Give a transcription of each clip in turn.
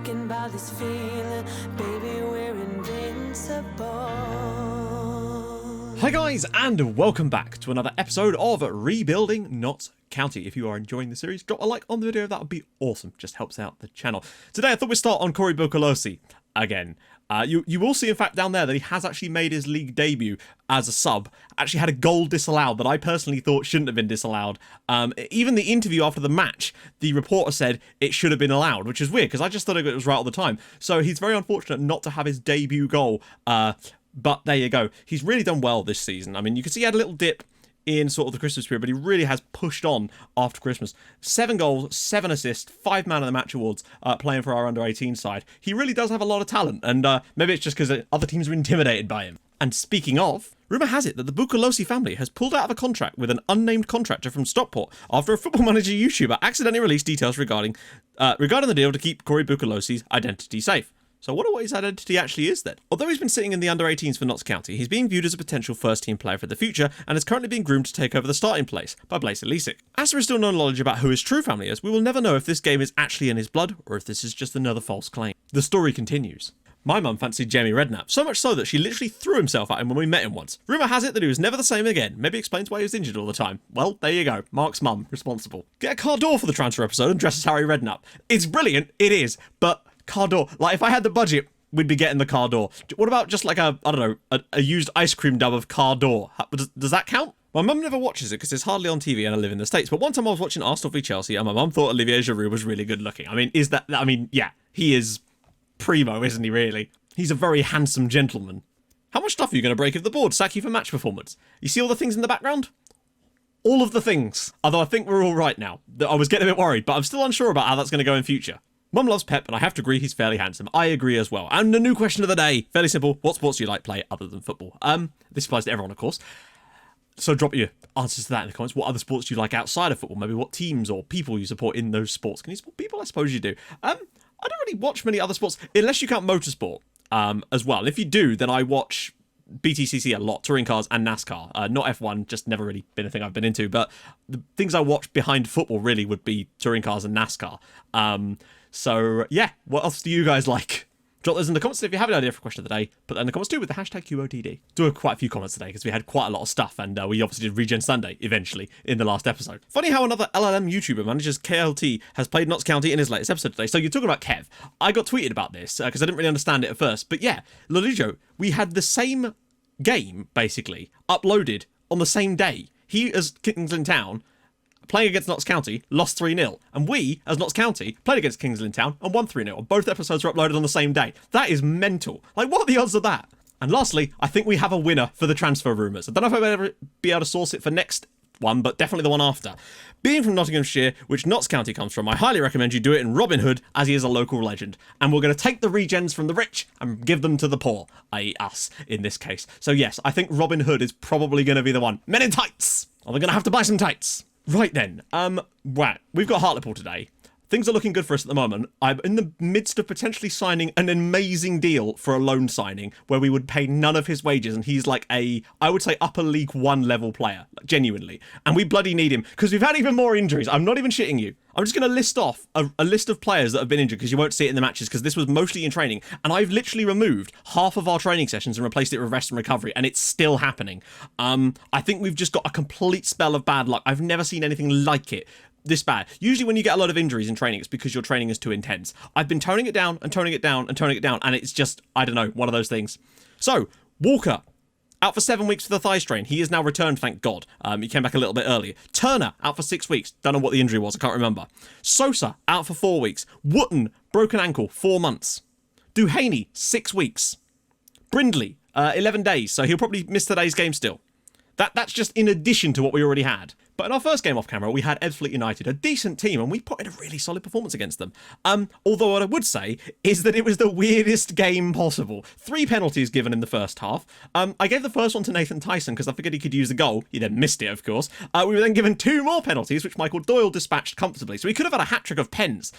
taken by this feeling. Baby, we're invincible. Hi guys, and welcome back to another episode of Rebuilding Notts County. If you are enjoying the series, drop a like on the video, that would be awesome. Just helps out the channel. Today I thought we'd start on Cory Booker-Lowe again. You will see in fact down there that he has actually made his league debut as a sub. Actually had a goal disallowed that I personally thought shouldn't have been disallowed. Even the interview after the match, the reporter said it should have been allowed, which is weird because I just thought it was right all the time. So he's very unfortunate not to have his debut goal. But there you go. He's really done well this season. I mean, you can see he had a little dip in sort of the Christmas period, but he really has pushed on after Christmas. 7 goals, 7 assists, 5 man of the match awards, playing for our under-18 side. He really does have a lot of talent, and maybe it's just because other teams are intimidated by him. And speaking of, rumour has it that the Booker-Lowe family has pulled out of a contract with an unnamed contractor from Stockport after a Football Manager YouTuber accidentally released details regarding the deal to keep Cory Booker-Lowe's identity safe. So I wonder what his identity actually is then. Although he's been sitting in the under-18s for Notts County, he's being viewed as a potential first-team player for the future and is currently being groomed to take over the starting place by Blaise Elisic. As there is still no knowledge about who his true family is, we will never know if this game is actually in his blood or if this is just another false claim. The story continues. My mum fancied Jamie Redknapp, so much so that she literally threw himself at him when we met him once. Rumour has it that he was never the same again. Maybe explains why he was injured all the time. Well, there you go. Mark's mum, responsible. Get a car door for the transfer episode and dress as Harry Redknapp. It's brilliant, it is, but car door, like if I had the budget, we'd be getting the car door. What about just like a used ice cream dub of car door? Does that count? My mum never watches it because it's hardly on TV and I live in the States. But one time I was watching Arsenal v Chelsea and my mum thought Olivier Giroud was really good looking. I mean, yeah, he is primo, isn't he really? He's a very handsome gentleman. How much stuff are you going to break if the board sack you for match performance? You see all the things in the background? All of the things. Although I think we're all right now. I was getting a bit worried, but I'm still unsure about how that's going to go in future. Mum loves Pep, and I have to agree he's fairly handsome. I agree as well. And the new question of the day, fairly simple. What sports do you like play other than football? This applies to everyone, of course. So drop your answers to that in the comments. What other sports do you like outside of football? Maybe what teams or people you support in those sports. Can you support people? I suppose you do. I don't really watch many other sports, unless you count motorsport as well. If you do, then I watch BTCC a lot, touring cars and NASCAR. Not F1, just never really been a thing I've been into. But the things I watch behind football really would be touring cars and NASCAR. So, yeah, what else do you guys like? Drop those in the comments if you have an idea for a question of the day. Put that in the comments too with the hashtag QOTD. Do have quite a few comments today because we had quite a lot of stuff and we obviously did Regen Sunday eventually in the last episode. Funny how another LLM YouTuber manages KLT has played Notts County in his latest episode today. So you're talking about Kev. I got tweeted about this because I didn't really understand it at first. But yeah, Lolijo, we had the same game basically uploaded on the same day. He as Kings Lynn Town playing against Notts County, lost 3-0. And we, as Notts County, played against Kings Lynn Town and won 3-0. Both episodes were uploaded on the same day. That is mental. Like, what are the odds of that? And lastly, I think we have a winner for the transfer rumours. I don't know if I'll ever be able to source it for next one, but definitely the one after. Being from Nottinghamshire, which Notts County comes from, I highly recommend you do it in Robin Hood, as he is a local legend. And we're going to take the regens from the rich and give them to the poor, i.e. us, in this case. So yes, I think Robin Hood is probably going to be the one. Men in tights! Or they're going to have to buy some tights. Right then, right, we've got Hartlepool today. Things are looking good for us at the moment. I'm in the midst of potentially signing an amazing deal for a loan signing where we would pay none of his wages and he's like I would say upper League 1 level player, like, genuinely. And we bloody need him because we've had even more injuries. I'm not even shitting you. I'm just going to list off a list of players that have been injured because you won't see it in the matches because this was mostly in training. And I've literally removed half of our training sessions and replaced it with rest and recovery and it's still happening. I think we've just got a complete spell of bad luck. I've never seen anything like it. This bad. Usually when you get a lot of injuries in training, it's because your training is too intense. I've been toning it down and toning it down and toning it down, and it's just, I don't know, one of those things. So, Walker, out for 7 weeks for the thigh strain. He is now returned, thank God. He came back a little bit earlier. Turner, out for 6 weeks. Don't know what the injury was, I can't remember. Sosa, out for 4 weeks. Wootton, broken ankle, 4 months. Duhaney, 6 weeks. Brindley, 11 days, so he'll probably miss today's game still. That's just in addition to what we already had. But in our first game off camera, we had S1-E9 United, a decent team, and we put in a really solid performance against them. Although what I would say is that it was the weirdest game possible. 3 penalties given in the first half. I gave the first one to Nathan Tyson because I figured he could use the goal. He then missed it, of course. We were then given 2 more penalties, which Michael Doyle dispatched comfortably. So we could have had a hat-trick of pens.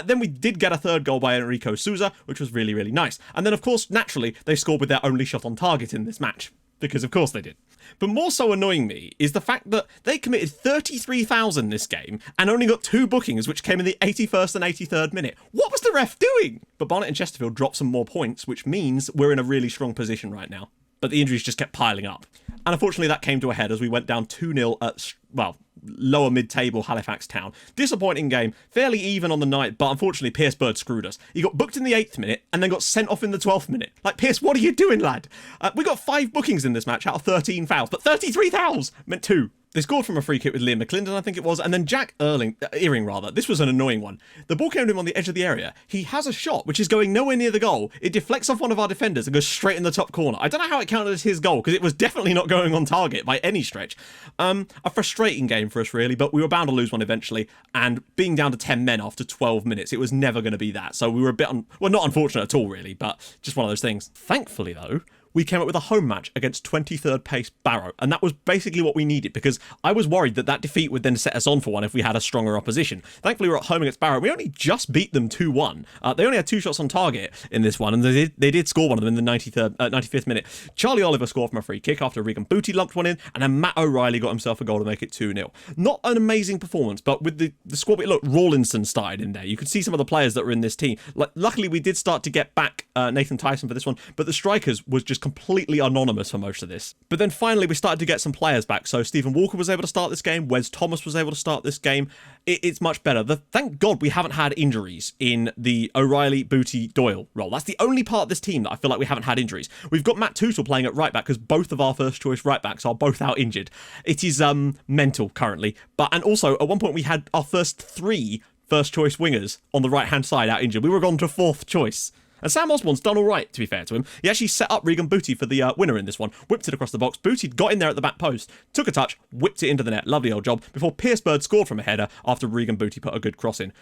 Then we did get a 3rd goal by Enrico Souza, which was really, really nice. And then, of course, naturally, they scored with their only shot on target in this match. Because of course they did. But more so annoying me is the fact that they committed 33,000 this game and only got 2 bookings, which came in the 81st and 83rd minute. What was the ref doing? But Barnet and Chesterfield dropped some more points, which means we're in a really strong position right now. But the injuries just kept piling up. And unfortunately that came to a head as we went down 2-0 at, well, lower mid-table Halifax Town. Disappointing game, fairly even on the night, but unfortunately Pierce Bird screwed us. He got booked in the 8th minute and then got sent off in the 12th minute. Like, Pierce, what are you doing, lad? We got 5 bookings in this match out of 13 fouls, but 33 fouls meant 2. They scored from a free kick with Liam McClendon, I think it was, and then Jack Earing. This was an annoying one. The ball came to him on the edge of the area. He has a shot, which is going nowhere near the goal. It deflects off one of our defenders and goes straight in the top corner. I don't know how it counted as his goal, because it was definitely not going on target by any stretch. A frustrating game for us, really, but we were bound to lose one eventually, and being down to 10 men after 12 minutes, it was never going to be that. So we were a bit, well, not unfortunate at all, really, but just one of those things. Thankfully, though, we came up with a home match against 23rd place Barrow, and that was basically what we needed, because I was worried that that defeat would then set us on for one if we had a stronger opposition. Thankfully, we're at home against Barrow. We only just beat them 2-1. They only had 2 shots on target in this one, and they did score one of them in the 95th minute. Charlie Oliver scored from a free kick after Regan Booty lumped one in, and then Matt O'Reilly got himself a goal to make it 2-0. Not an amazing performance, but with the squad, look, Rawlinson started in there. You could see some of the players that were in this team. Luckily, we did start to get back Nathan Tyson for this one, but the strikers was just completely anonymous for most of this. But then finally we started to get some players back. So Stephen Walker was able to start this game. Wes Thomas was able to start this game. It's much better. Thank God we haven't had injuries in the O'Reilly, Booty, Doyle role. That's the only part of this team that I feel like we haven't had injuries. We've got Matt Tootle playing at right back because both of our first choice right backs are both out injured. It is mental currently. And also at one point we had our first 3 first choice wingers on the right hand side out injured. We were gone to 4th choice. And Sam Osborne's done all right, to be fair to him. He actually set up Regan Booty for the winner in this one, whipped it across the box. Booty got in there at the back post, took a touch, whipped it into the net. Lovely old job, before Pierce Bird scored from a header after Regan Booty put a good cross in.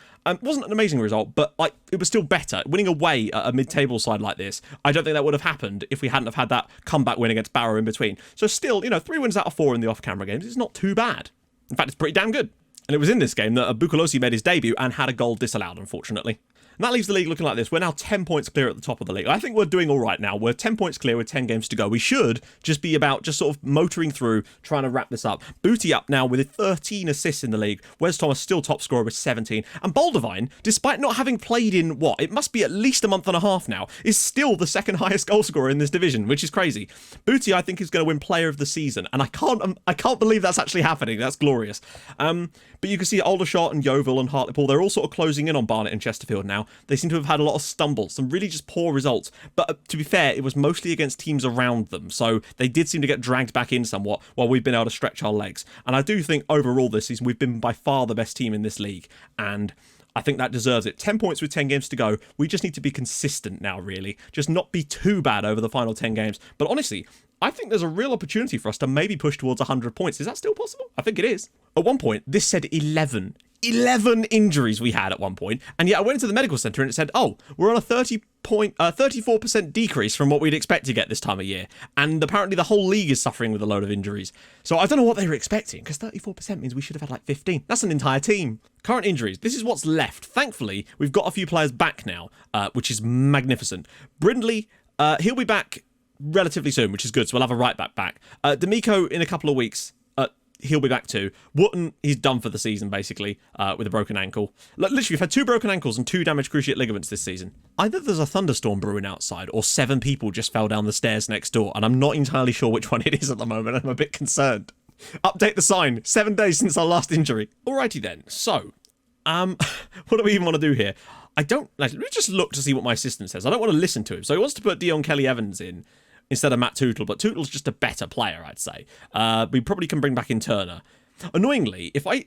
Wasn't an amazing result, but it was still better. Winning away at a mid-table side like this, I don't think that would have happened if we hadn't have had that comeback win against Barrow in between. So still, 3 wins out of 4 in the off-camera games is not too bad. In fact, it's pretty damn good. And it was in this game that Booker-Lowe made his debut and had a goal disallowed, unfortunately. And that leaves the league looking like this. We're now 10 points clear at the top of the league. I think we're doing all right now. We're 10 points clear with 10 games to go. We should just be about just sort of motoring through, trying to wrap this up. Booty up now with 13 assists in the league. Wes Thomas still top scorer with 17. And Baldovine, despite not having played in, it must be at least a month and a half now, is still the second highest goal scorer in this division, which is crazy. Booty, I think, is going to win player of the season. And I can't believe that's actually happening. That's glorious. But you can see Aldershot and Yeovil and Hartlepool, they're all sort of closing in on Barnet and Chesterfield now. They seem to have had a lot of stumbles, some really just poor results. But to be fair, it was mostly against teams around them. So they did seem to get dragged back in somewhat while we've been able to stretch our legs. And I do think overall this season, we've been by far the best team in this league. And I think that deserves it. 10 points with 10 games to go. We just need to be consistent now, really. Just not be too bad over the final 10 games. But honestly, I think there's a real opportunity for us to maybe push towards 100 points. Is that still possible? I think it is. At one point, this said 11 injuries we had at one point, and yet I went into the medical centre and it said, oh, we're on a 34% decrease from what we'd expect to get this time of year, and apparently the whole league is suffering with a load of injuries. So I don't know what they were expecting, because 34% means we should have had 15. That's an entire team. Current injuries, this is what's left. Thankfully, we've got a few players back now, which is magnificent. Brindley, he'll be back relatively soon, which is good, so we'll have a right back. D'Amico in a couple of weeks, he'll be back too. Wotton, he's done for the season, basically, with a broken ankle. Literally, we've had 2 broken ankles and 2 damaged cruciate ligaments this season. Either there's a thunderstorm brewing outside, or 7 people just fell down the stairs next door, and I'm not entirely sure which one it is at the moment. I'm a bit concerned. Update the sign. 7 days since our last injury. Alrighty then. So, what do we even want to do here? Let me just look to see what my assistant says. I don't want to listen to him. So he wants to put Dion Kelly-Evans in instead of Matt Tootle, but Tootle's just a better player, I'd say. We probably can bring back in Turner. Annoyingly, if I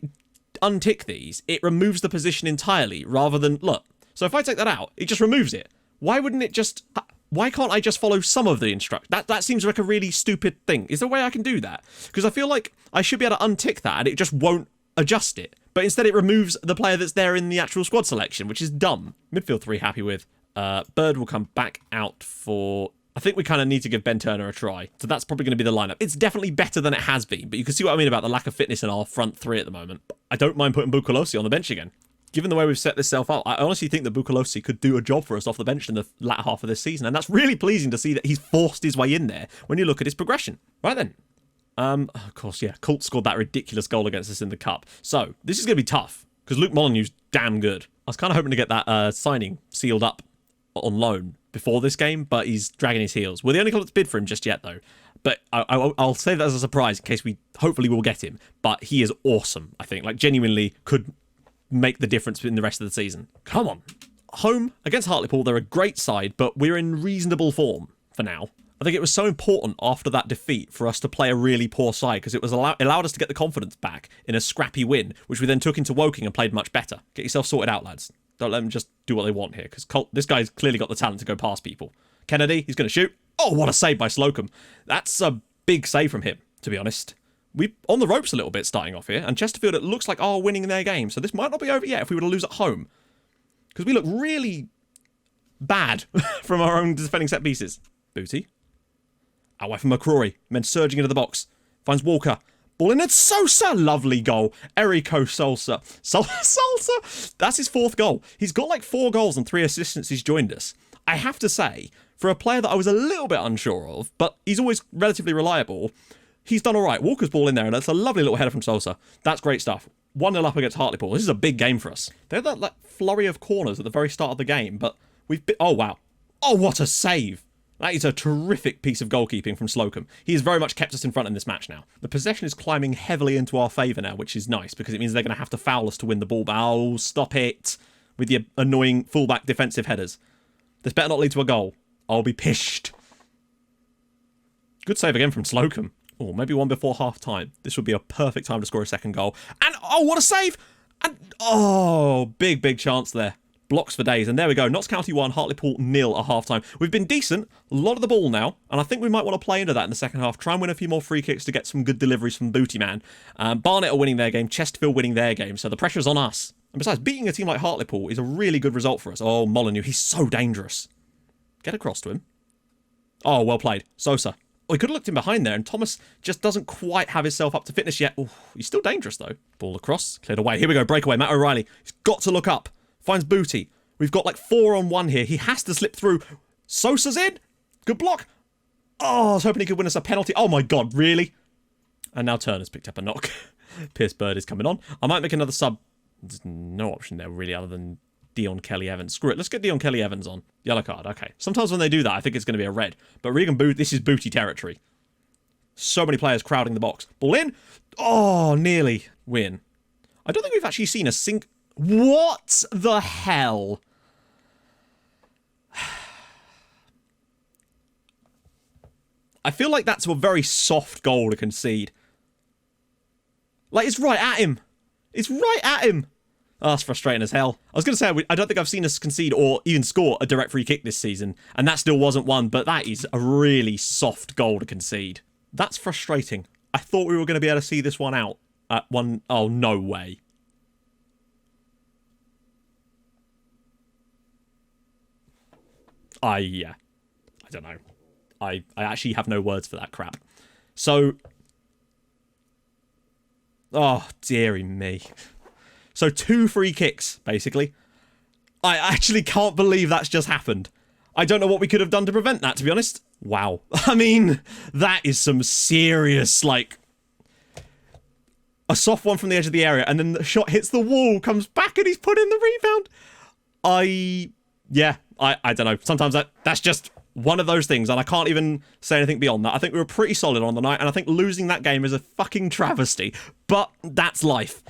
untick these, it removes the position entirely rather than, look. So if I take that out, it just removes it. Why can't I just follow some of the instructions? That seems like a really stupid thing. Is there a way I can do that? Because I feel like I should be able to untick that and it just won't adjust it. But instead it removes the player that's there in the actual squad selection, which is dumb. Midfield 3 happy with. Bird will come back out for... I think we kind of need to give Ben Turner a try. So that's probably going to be the lineup. It's definitely better than it has been, but you can see what I mean about the lack of fitness in our front 3 at the moment. I don't mind putting Booker-Lowe on the bench again. Given the way we've set this self out, I honestly think that Booker-Lowe could do a job for us off the bench in the latter half of this season, and that's really pleasing to see that he's forced his way in there when you look at his progression. Right then, Of course, yeah, Colt scored that ridiculous goal against us in the cup. So, this is going to be tough, because Luke Molyneux's damn good. I was kind of hoping to get that signing sealed up on loan before this game, but he's dragging his heels. We're the only club that's bid for him just yet, though. But I'll say that as a surprise in case we hopefully will get him. But he is awesome, I think. Like, genuinely could make the difference in the rest of the season. Come on. Home against Hartlepool, they're a great side, but we're in reasonable form for now. I think it was so important after that defeat for us to play a really poor side because it was allowed us to get the confidence back in a scrappy win, which we then took into Woking and played much better. Get yourself sorted out, lads. Don't let them just do what they want here because this guy's clearly got the talent to go past people. Kennedy, he's going to shoot. Oh, what a save by Slocum. That's a big save from him, to be honest. We're on the ropes a little bit starting off here, and Chesterfield, it looks like, are winning their game, so this might not be over yet if we were to lose at home. Because we look really bad from our own defending set pieces. Booty. Away from McCrory. Men surging into the box. Finds Walker. Ball in at Sosa. Lovely goal. Erico Sosa. Sosa. That's his 4th goal. He's got like 4 goals and 3 assists since he's joined us. I have to say, for a player that I was a little bit unsure of, but he's always relatively reliable, he's done all right. Walker's ball in there, and that's a lovely little header from Sosa. That's great stuff. 1-0 up against Hartlepool. This is a big game for us. They had that flurry of corners at the very start of the game, but we've been... Oh, wow. Oh, what a save. That is a terrific piece of goalkeeping from Slocum. He has very much kept us in front in this match now. The possession is climbing heavily into our favour now, which is nice, because it means they're going to have to foul us to win the ball. Oh, stop it. With your annoying fullback defensive headers. This better not lead to a goal. I'll be pissed. Good save again from Slocum. Oh, maybe one before half-time. This would be a perfect time to score a 2nd goal. And, oh, what a save! And, oh, big chance there. Blocks for days. And there we go. Notts County 1, Hartlepool 0 at half-time. We've been decent. A lot of the ball now. And I think we might want to play into that in the second half. Try and win a few more free kicks to get some good deliveries from Booty Man. Barnet are winning their game. Chesterfield winning their game. So the pressure's on us. And besides, beating a team like Hartlepool is a really good result for us. Oh, Molyneux. He's so dangerous. Get across to him. Oh, well played. Sosa. Oh, he could have looked in behind there, and Thomas just doesn't quite have himself up to fitness yet. Oh, he's still dangerous, though. Ball across. Cleared away. Here we go. Breakaway. Matt O'Reilly. He's got to look up. Finds Booty. We've got like 4-on-1 here. He has to slip through. Sosa's in. Good block. Oh, I was hoping he could win us a penalty. Oh, my God. Really? And now Turner's picked up a knock. Pierce Bird is coming on. I might make another sub. There's no option there, really, other than Dion Kelly-Evans. Screw it. Let's get Dion Kelly-Evans on. Yellow card. Okay. Sometimes when they do that, I think it's going to be a red. But Regan Booth, this is Booty territory. So many players crowding the box. Ball in. Oh, nearly. Win. I don't think we've actually seen a sink. What the hell? I feel like that's a very soft goal to concede. Like, it's right at him. It's right at him. Oh, that's frustrating as hell. I was going to say, I don't think I've seen us concede or even score a direct free kick this season. And that still wasn't one, but that is a really soft goal to concede. That's frustrating. I thought we were going to be able to see this one out at one. Oh, no way. Yeah. I don't know. I actually have no words for that crap. So. Oh, dearie me. So 2 free kicks, basically. I actually can't believe that's just happened. I don't know what we could have done to prevent that, to be honest. Wow. I mean, that is some serious, like... A soft one from the edge of the area, and then the shot hits the wall, comes back, and he's put in the rebound. Yeah, I don't know. Sometimes that's just one of those things, and I can't even say anything beyond that. I think we were pretty solid on the night, and I think losing that game is a fucking travesty. But that's life.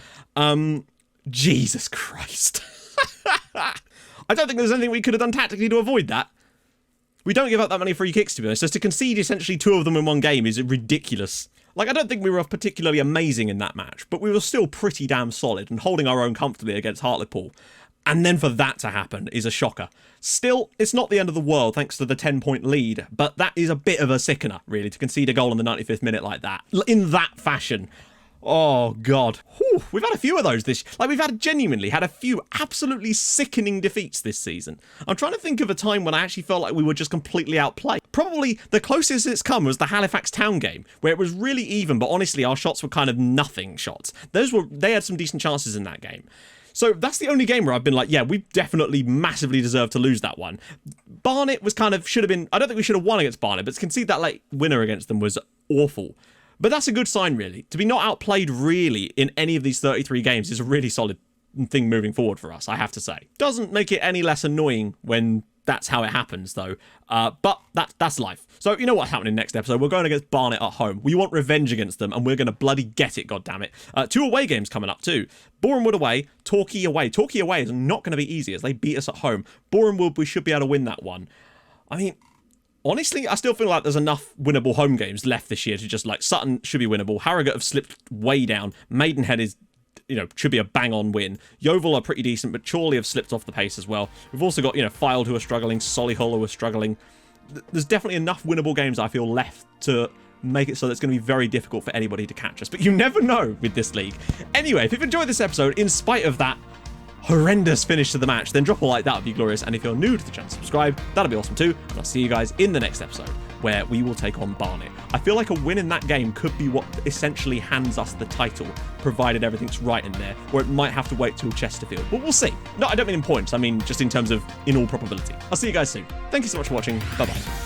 Jesus Christ. I don't think there's anything we could have done tactically to avoid that. We don't give up that many free kicks, to be honest. Just to concede essentially 2 of them in one game is ridiculous. Like, I don't think we were particularly amazing in that match, but we were still pretty damn solid and holding our own comfortably against Hartlepool. And then for that to happen is a shocker. Still, it's not the end of the world thanks to the 10-point lead, but that is a bit of a sickener, really, to concede a goal in the 95th minute like that. In that fashion. Oh, God. Whew, we've had a few of those this... Like, we've genuinely had a few absolutely sickening defeats this season. I'm trying to think of a time when I actually felt like we were just completely outplayed. Probably the closest it's come was the Halifax Town game, where it was really even, but honestly, our shots were kind of nothing shots. They had some decent chances in that game. So that's the only game where I've been like, yeah, we definitely massively deserved to lose that one. Barnet was kind of, should have been... I don't think we should have won against Barnet, but to concede that late winner against them was awful. But that's a good sign, really. To be not outplayed, really, in any of these 33 games is a really solid thing moving forward for us, I have to say. Doesn't make it any less annoying when that's how it happens, though. But that's life. So you know what's happening next episode? We're going against Barnet at home. We want revenge against them, and we're going to bloody get it, goddammit. 2 away games coming up, too. Boreham Wood away, Torquay away. Torquay away is not going to be easy, as they beat us at home. Boreham Wood, we should be able to win that one. I mean, honestly, I still feel like there's enough winnable home games left this year to just, like, Sutton should be winnable. Harrogate have slipped way down. Maidenhead is, should be a bang-on win. Yeovil are pretty decent, but Chorley have slipped off the pace as well. We've also got, Fylde who are struggling, Solihull who are struggling. There's definitely enough winnable games, I feel, left to make it so that it's going to be very difficult for anybody to catch us. But you never know with this league. Anyway, if you've enjoyed this episode, in spite of that horrendous finish to the match, then drop a like, that would be glorious. And if you're new to the channel, subscribe, that'll be awesome too. And I'll see you guys in the next episode, where we will take on Barnet. I feel like a win in that game could be what essentially hands us the title, provided everything's right in there, or it might have to wait till Chesterfield. But we'll see. No, I don't mean in points, I mean just in terms of in all probability. I'll see you guys soon. Thank you so much for watching. Bye-bye.